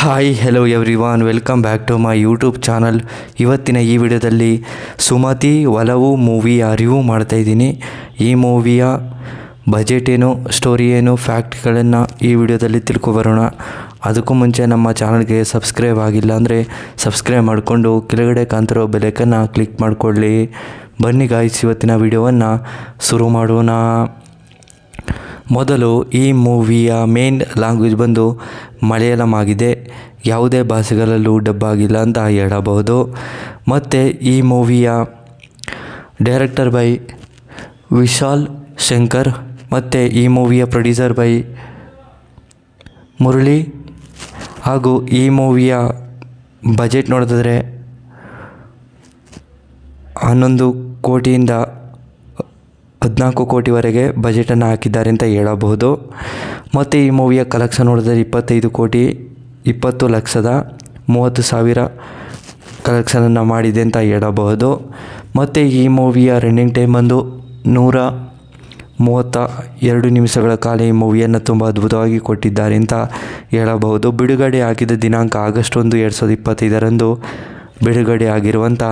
Hi hello everyone, welcome back to my YouTube channel. ಇವತ್ತಿನ ಈ ವಿಡಿಯೋದಲ್ಲಿ ಸುಮತಿ ಒಲವು ಮೂವಿಯ ರಿವ್ಯೂ ಮಾಡ್ತಾಯಿದ್ದೀನಿ. ಈ ಮೂವಿಯ ಬಜೆಟ್ ಏನು, ಸ್ಟೋರಿ ಏನು, ಫ್ಯಾಕ್ಟ್ಗಳನ್ನು ಈ ವಿಡಿಯೋದಲ್ಲಿ ತಿಳ್ಕೊಬರೋಣ. ಅದಕ್ಕೂ ಮುಂಚೆ ನಮ್ಮ ಚಾನಲ್ಗೆ ಸಬ್ಸ್ಕ್ರೈಬ್ ಆಗಿಲ್ಲ ಅಂದರೆ ಸಬ್ಸ್ಕ್ರೈಬ್ ಮಾಡಿಕೊಂಡು ಕೆಳಗಡೆ ಕಾಣ್ತಿರೋ ಬೆಲೈಕನ್ನು ಕ್ಲಿಕ್ ಮಾಡಿಕೊಳ್ಳಿ. ಬನ್ನಿ ಗಾಯ್ಸ್, ಇವತ್ತಿನ ವಿಡಿಯೋವನ್ನು ಶುರು ಮಾಡೋಣ. ಮೊದಲು ಈ ಮೂವಿಯ ಮೇನ್ ಲ್ಯಾಂಗ್ವೇಜ್ ಬಂದು ಮಲಯಾಳಂ ಆಗಿದೆ. ಯಾವುದೇ ಭಾಷೆಗಳಲ್ಲೂ ಡಬ್ ಆಗಿಲ್ಲ ಅಂತ ಹೇಳಬಹುದು. ಮತ್ತು ಈ ಮೂವಿಯ ಡೈರೆಕ್ಟರ್ ಬೈ ವಿಶಾಲ್ ಶಂಕರ್ ಮತ್ತು ಈ ಮೂವಿಯ ಪ್ರೊಡ್ಯೂಸರ್ ಬೈ ಮುರಳಿ. ಹಾಗೂ ಈ ಮೂವಿಯ ಬಜೆಟ್ ನೋಡಿದ್ರೆ 11 ಕೋಟಿಯಿಂದ 14 ಕೋಟಿವರೆಗೆ ಬಜೆಟನ್ನು ಹಾಕಿದ್ದಾರೆ ಅಂತ ಹೇಳಬಹುದು. ಮತ್ತು ಈ ಮೂವಿಯ ಕಲೆಕ್ಷನ್ ನೋಡಿದ್ರೆ 25 ಕೋಟಿ 20,30,30,000 ಕಲೆಕ್ಷನನ್ನು ಮಾಡಿದೆ ಅಂತ ಹೇಳಬಹುದು. ಮತ್ತು ಈ ಮೂವಿಯ ರನ್ನಿಂಗ್ ಟೈಮ್ ಬಂದು 132 ನಿಮಿಷಗಳ ಕಾಲ ಈ ಮೂವಿಯನ್ನು ತುಂಬ ಅದ್ಭುತವಾಗಿ ಕೊಟ್ಟಿದ್ದಾರೆ ಅಂತ ಹೇಳಬಹುದು. ಬಿಡುಗಡೆ ಆಗಿದ್ದ ದಿನಾಂಕ ಆಗಸ್ಟ್ 1, 2025 ಬಿಡುಗಡೆ ಆಗಿರುವಂಥ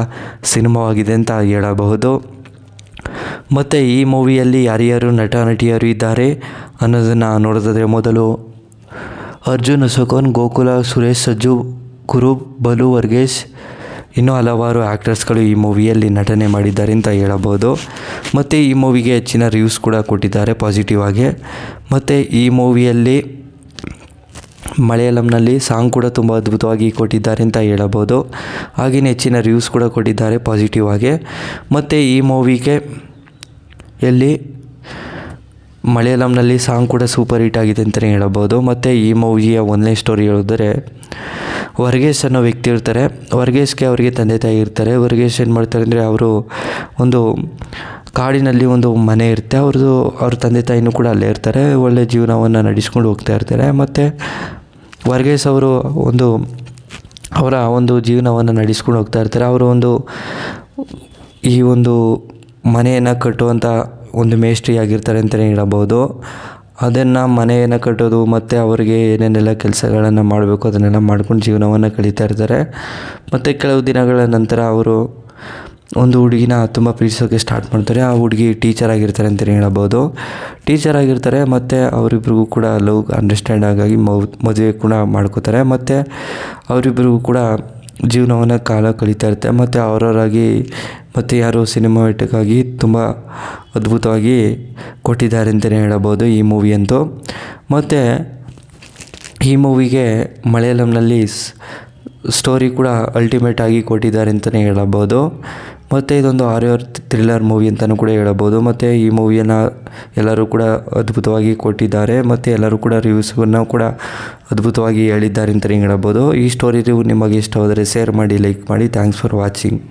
ಸಿನಿಮಾವಾಗಿದೆ ಅಂತ ಹೇಳಬಹುದು. ಮತ್ತು ಈ ಮೂವಿಯಲ್ಲಿ ಯಾರ್ಯಾರು ನಟ ನಟಿಯರು ಇದ್ದಾರೆ ಅನ್ನೋದನ್ನು ನೋಡೋದಾದರೆ, ಮೊದಲು ಅರ್ಜುನ್ ಅಶೋಕನ್, ಗೋಕುಲ, ಸುರೇಶ್, ಸಜ್ಜು, ಕುರುಬ್, ಬಲು, ವರ್ಗೇಶ್, ಇನ್ನೂ ಹಲವಾರು ಆ್ಯಕ್ಟರ್ಸ್ಗಳು ಈ ಮೂವಿಯಲ್ಲಿ ನಟನೆ ಮಾಡಿದ್ದಾರೆ ಅಂತ ಹೇಳಬಹುದು. ಮತ್ತು ಈ ಮೂವಿಗೆ ಹೆಚ್ಚಿನ ರಿವ್ಯೂಸ್ ಕೂಡ ಕೊಟ್ಟಿದ್ದಾರೆ ಪಾಸಿಟಿವ್ ಆಗಿ. ಮತ್ತು ಈ ಮೂವಿಯಲ್ಲಿ ಮಲಯಾಳಂನಲ್ಲಿ ಸಾಂಗ್ ಕೂಡ ತುಂಬ ಅದ್ಭುತವಾಗಿ ಕೊಟ್ಟಿದ್ದಾರೆ ಅಂತ ಹೇಳಬಹುದು. ಹಾಗೆಯೇ ಹೆಚ್ಚಿನ ರಿವ್ಯೂಸ್ ಕೂಡ ಕೊಟ್ಟಿದ್ದಾರೆ ಪಾಸಿಟಿವ್ ಆಗಿ. ಮತ್ತು ಈ ಮೂವಿಗೆ ಮಲಯಾಳಂನಲ್ಲಿ ಸಾಂಗ್ ಕೂಡ ಸೂಪರ್ ಹಿಟ್ ಆಗಿದೆ ಅಂತಲೇ ಹೇಳಬಹುದು. ಮತ್ತು ಈ ಮೂವಿಯ ಒಂದನೇ ಸ್ಟೋರಿ ಹೇಳಿದರೆ, ವರ್ಗೇಶ್ ಅನ್ನೋ ವ್ಯಕ್ತಿ ಇರ್ತಾರೆ. ವರ್ಗೇಶ್ಗೆ ಅವರಿಗೆ ತಂದೆ ತಾಯಿ ಇರ್ತಾರೆ. ವರ್ಗೇಶ್ ಏನು ಮಾಡ್ತಾರೆ ಅಂದರೆ, ಅವರು ಒಂದು ಕಾಡಿನಲ್ಲಿ ಒಂದು ಮನೆ ಇರುತ್ತೆ. ಅವ್ರ ತಂದೆ ತಾಯಿನೂ ಕೂಡ ಅಲ್ಲೇ ಇರ್ತಾರೆ. ಒಳ್ಳೆಯ ಜೀವನವನ್ನು ನಡೆಸ್ಕೊಂಡು ಹೋಗ್ತಾ ಇರ್ತಾರೆ. ಮತ್ತು ವರ್ಗೇಶ್ ಅವರು ಅವರ ಒಂದು ಜೀವನವನ್ನು ನಡೆಸ್ಕೊಂಡು ಹೋಗ್ತಾ ಇರ್ತಾರೆ. ಅವರು ಈ ಒಂದು ಮನೆಯನ್ನು ಕಟ್ಟುವಂಥ ಒಂದು ಮೇಸ್ಟ್ರಿ ಆಗಿರ್ತಾರೆ ಅಂತಲೇ ಹೇಳಬಹುದು. ಅದನ್ನು ಮನೆಯನ್ನು ಕಟ್ಟೋದು ಮತ್ತು ಅವರಿಗೆ ಏನೇನೆಲ್ಲ ಕೆಲಸಗಳನ್ನು ಮಾಡಬೇಕು ಅದನ್ನೆಲ್ಲ ಮಾಡ್ಕೊಂಡು ಜೀವನವನ್ನು ಕಳೀತಾ ಇರ್ತಾರೆ. ಮತ್ತು ಕೆಲವು ದಿನಗಳ ನಂತರ ಅವರು ಒಂದು ಹುಡುಗಿನ ತುಂಬ ಪ್ರೀತಿಸೋಕ್ಕೆ ಸ್ಟಾರ್ಟ್ ಮಾಡ್ತಾರೆ. ಆ ಹುಡುಗಿ ಟೀಚರ್ ಆಗಿರ್ತಾರೆ ಅಂತಲೇ ಹೇಳಬಹುದು. ಟೀಚರ್ ಆಗಿರ್ತಾರೆ ಮತ್ತು ಅವರಿಬ್ರಿಗೂ ಕೂಡ ಲವ್ ಅಂಡರ್ಸ್ಟ್ಯಾಂಡ್ ಆಗಿ ಮದುವೆ ಕೂಡ ಮಾಡ್ಕೋತಾರೆ. ಮತ್ತು ಅವರಿಬ್ರಿಗೂ ಕೂಡ ಜೀವನವನ್ನು ಕಾಲ ಕಳೀತಾ ಇರುತ್ತೆ. ಮತ್ತು ಅವರವರಾಗಿ ಮತ್ತು ಯಾರು ಸಿನಿಮಾಟಿಕ್ಕಾಗಿ ತುಂಬ ಅದ್ಭುತವಾಗಿ ಕೊಟ್ಟಿದ್ದಾರೆ ಅಂತಲೇ ಹೇಳಬಹುದು ಈ ಮೂವಿಯಂತೂ. ಮತ್ತು ಈ ಮೂವಿಗೆ ಮಲಯಾಳಂನಲ್ಲಿ ಸ್ಟೋರಿ ಕೂಡ ಅಲ್ಟಿಮೇಟ್ ಆಗಿ ಕೊಟ್ಟಿದ್ದಾರೆ ಅಂತಲೇ ಹೇಳಬಹುದು. ಮತ್ತು ಇದೊಂದು ಹಾರರ್ ಥ್ರಿಲ್ಲರ್ ಮೂವಿ ಅಂತಲೂ ಕೂಡ ಹೇಳಬಹುದು. ಮತ್ತು ಈ ಮೂವಿಯನ್ನು ಎಲ್ಲರೂ ಕೂಡ ಅದ್ಭುತವಾಗಿ ಕೊಟ್ಟಿದ್ದಾರೆ. ಮತ್ತು ಎಲ್ಲರೂ ಕೂಡ ರಿವ್ಯೂಸನ್ನು ಕೂಡ ಅದ್ಭುತವಾಗಿ ಹೇಳಿದ್ದಾರೆ ಅಂತಲೇ ಹೇಳಬಹುದು. ಈ ಸ್ಟೋರಿ ರಿವ್ಯೂ ನಿಮಗೆ ಇಷ್ಟವಾದರೆ ಶೇರ್ ಮಾಡಿ, ಲೈಕ್ ಮಾಡಿ. Thanks for watching.